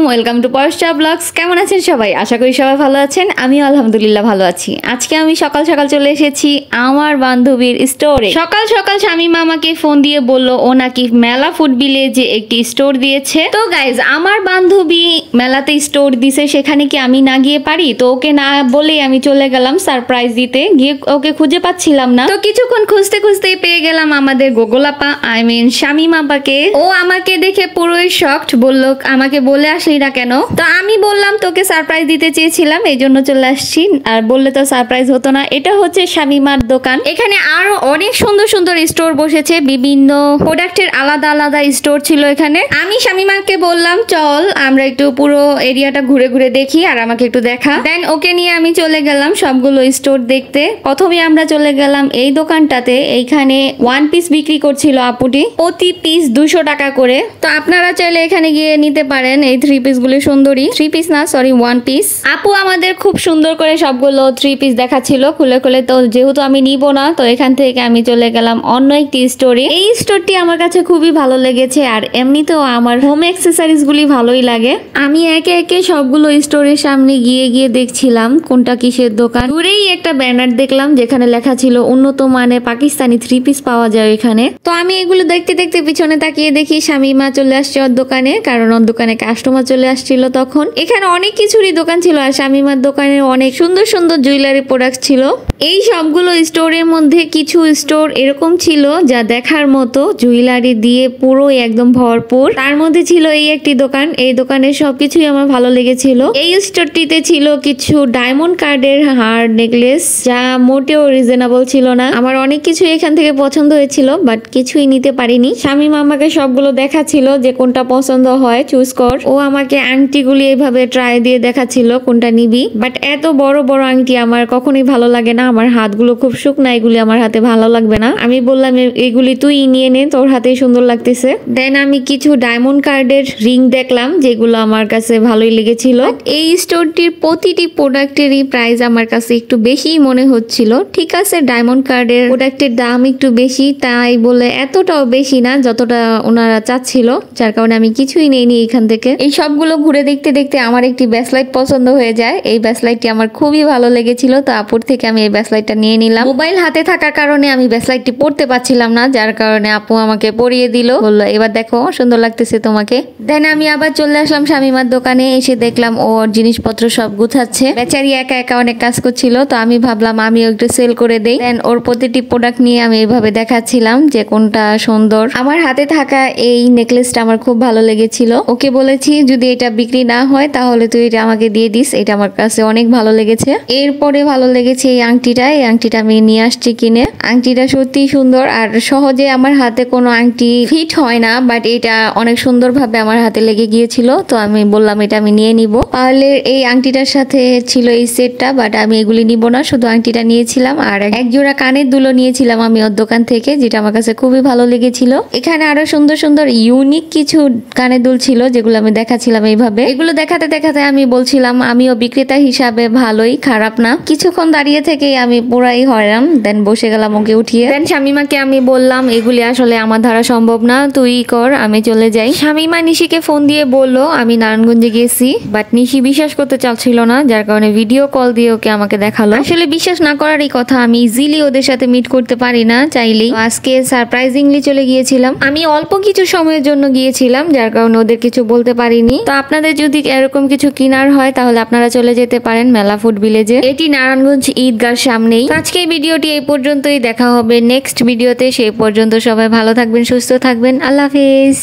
Welcome to Parsha blogs. কেমন আছেন সবাই? আশা করি সবাই ভালো আছেন। আমিও আলহামদুলিল্লাহ ভালো আছি। আজকে আমি সকাল সকাল চলে এসেছি আমার বান্ধবীর স্টোরে। সকাল সকাল শামিমা আমাকে ফোন দিয়ে বলল ও নাকি মেলা ফুড ভিলেজে একটি স্টোর দিয়েছে। তো গাইজ, আমার বান্ধবী মেলাতে স্টোর দিছে, সেখানে কি আমি না গিয়ে পারি? তো ওকে না বলেই আমি চলে গেলাম সারপ্রাইজ দিতে। গিয়ে ওকে খুঁজে পাচ্ছিলাম না, তো কিছুক্ষণ খুঁজতে খুঁজতেই পেয়ে গেলাম আমাদের গোগোলাপা, আই মিন শামিমা আপাকে। ও আমাকে দেখে পুরোই শকড, বলল আমাকে বলে আসলি না কেন? তো আমি বললাম তোকে সারপ্রাইজ দিতে চেয়েছিলাম, এই জন্য চলে আসছি। আর বললে তো সারপ্রাইজ হতো না। এটা হচ্ছে শামিমার দোকান। এখানে আরো অনেক সুন্দর সুন্দর স্টোর বসেছে, বিভিন্ন প্রোডাক্টের আলাদা আলাদা স্টোর ছিল এখানে। আমি শামিমাকে বললাম চল আমরা একটু পুরো এরিয়াটা ঘুরে ঘুরে দেখি, আর আমাকে একটু দেখা। দেন ওকে নিয়ে আমি চলে গেলাম সবগুলো স্টোর দেখতে। প্রথমে আমরা চলে গেলাম এই দোকানটাতে। এইখানে ওয়ান পিস বিক্রি করছিল আপুটি, প্রতি পিস 200 টাকা করে। তো আপনারা চাইলে এখানে গিয়ে নিতে পারেন। এই 3 পিস গুলি সুন্দরী, 3 পিস না সরি 1 পিস। আপু আমাদের খুব সুন্দর করে সবগুলো 3 পিস দেখাচ্ছিল খুলে খুলে। তো যেহেতু আমি নিব না, তো এখান থেকে আমি চলে গেলাম অন্য একটি স্টোরে। এই স্টোরটি আমার কাছে খুবই ভালো লেগেছে, আর এমনিতেও আমার হোম অ্যাক্সেসরিজ গুলি ভালোই লাগে। আমি একে একে সবগুলো স্টোরের সামনে গিয়ে গিয়ে দেখছিলাম কোনটা কিসের দোকান। দূরেই একটা ব্যানার দেখলাম যেখানে লেখা ছিল উন্নত মানে পাকিস্তানি 3 পিস পাওয়া যায় এখানে। তো আমি এগুলো দেখতে দেখতে পিছনে তাকিয়ে দেখি শামিমা চলে আসছে ওর দোকানে, কারণ ওর দোকানে কাস্টমার চলে আসছিল তখন। এখানে অনেক কিছুরই দোকান ছিল, আর শামিমার দোকানে অনেক সুন্দর সুন্দর জুয়েলারি প্রোডাক্ট ছিল। এই সবগুলো স্টোরের মধ্যে কিছু স্টোর এরকম ছিল যা দেখার মতো, জুয়েলারি দিয়ে পুরো একদম ভরপুর। তার মধ্যে ছিল এই একটি দোকান। এই দোকানের সবকিছুই আমার ভালো লেগেছিল। এই স্টোরটিতে ছিল কিছু ডায়মন্ড কার্ডের হার নেকলেস, যা মোটেও রিজনেবল ছিল না। আমার অনেক কিছু এখান থেকে পছন্দ হয়েছিল, বাট কিছুই নিতে পারিনি। শামিমা আমাকে সবগুলো দেখাচ্ছিল যে কোনটা পছন্দ হয় চুজ কর। ও আমাকে আংটিগুলি এইভাবে ট্রাই দিয়ে দেখাচ্ছিল কোনটা নিবি। বাট এত বড় বড় আংটি আমার কখনোই ভালো লাগে না, আমার হাতগুলো খুব শুকনা, এগুলি আমার হাতে ভালো লাগবে না। আমি বললাম এগুলি তুই নিয়ে নে, তোর হাতেই সুন্দর লাগতেছে। দেন আমি কিছু ডায়মন্ড কার্ডের রিং দেখলাম, যেগুলো আমার কাছে ভালোই লেগেছিল। এই স্টোরটির প্রতিটি প্রোডাক্টেরই প্রাইস আমার কাছে একটু বেশি মনে হচ্ছিল। ঠিক আছে, ডায়মন্ড কার্ডের প্রোডাক্টের দাম একটু বেশি, তাই বলে এতটাও বেশি না যতটা ওনারা চাচ্ছিল, যার কারণে আমি কিছুই নেইনি এখান থেকে। এই সবগুলো ঘুরে দেখতে দেখতে আমার একটি ব্যাসলাইট পছন্দ হয়ে যায়। এই ব্যাসলাইটটি আমার খুবই ভালো লেগেছিল, তো আপুর থেকে আমি এই ব্যাসলাইটটা নিয়ে নিলাম। মোবাইল হাতে থাকার কারণে আমি ব্যাসলাইটটি পড়তে পারছিলাম না, যার কারণে আপু আমাকে পরিয়ে দিল, বললো এবার দেখো সুন্দর লাগতেছে তোমাকে। দেন আমি আবার চলে আসলাম শামিমার দোকানে। এসে দেখলাম ওর জিনিসপত্র সব গুছাচ্ছে। বেচারি একা একা অনেক কাজ করছিল, তো আমি ভাবলাম আমিও একটু সেল করে দেই। দেন ওর প্রতিটি প্রোডাক্ট নিয়ে আমি এইভাবে দেখাচ্ছিলাম যে কোনটা সুন্দর। আমার হাতে থাকা এই নেকলেসটা আমার খুব ভালো লেগেছিল। ওকে বলেছি যদি এটা বিক্রি না হয় তাহলে তুই এটা আমাকে দিয়ে দিস, এটা আমার কাছে অনেক ভালো লেগেছে। এরপরে ভালো লেগেছে এই আংটিটা। এই আংটিটা আমি নিয়ে আসছি কিনে। আংটিটা সত্যি সুন্দর, আর সহজে আমার হাতে কোনো আংটি ফিট হয় না, বাট এটা অনেক সুন্দর ভাবে আমার হাতে লেগে গিয়েছিল, তো আমি বললাম এটা আমি নিয়ে নিব। তাহলে এই আংটিটার সাথে ছিল এই সেটটা, বাট আমি এগুলি নিব না, শুধু আংটিটা নিয়েছিলাম। আর এক জোড়া কানের দুলো নিয়েছিলাম আমি ওর দোকান থেকে, যেটা আমার কাছে খুবই ভালো লেগেছিল। এখানে আরো সুন্দর সুন্দর ইউনিক কিছু কানের দুল ছিল, যেগুলো আমি দেখাচ্ছিলাম এইভাবে। এগুলো দেখাতে দেখাতে আমি বলছিলাম আমিও বিক্রেতা হিসাবে ভালোই, খারাপ না। কিছুক্ষণ দাঁড়িয়ে থেকে আমি পুরাই হয়রান। দেন বসে গেলাম ওকে উঠিয়ে। দেন শামিমাকে আমি বললাম এগুলি আসলে আমার দ্বারা সম্ভব না, তুই কর, আমি চলে যাই। শামিমা নিশিকে ফোন দিয়ে বললো আমি নারায়ণগঞ্জে গেছি, বাট নিশি বিশ্বাস করতে চাচ্ছিল না, যার কারণে ভিডিও কল দিয়ে ওকে আমাকে দেখালো। আসলে বিশ্বাস না করারই কথা, আমি ইজিলি ওদের সাথে মিট করতে পারি না চাইলেই। আজকে সারপ্রাইজিংলি চলে গিয়েছিলাম। আমি অল্প কিছু সময়ের জন্য গিয়েছিলাম, যার কারণে ওদের কিছু বলতে পারিনি। তো আপনাদের যদি এরকম কিছু কেনার হয় তাহলে আপনারা চলে যেতে পারেন মেলা ফুড ভিলেজে। এটি নারায়ণগঞ্জ ঈদগার সামনেই। আজকে এই ভিডিওটি এই পর্যন্তই, দেখা হবে নেক্সট ভিডিওতে। সেই পর্যন্ত সবাই ভালো থাকবেন, সুস্থ থাকবেন, আল্লাহ হাফেজ।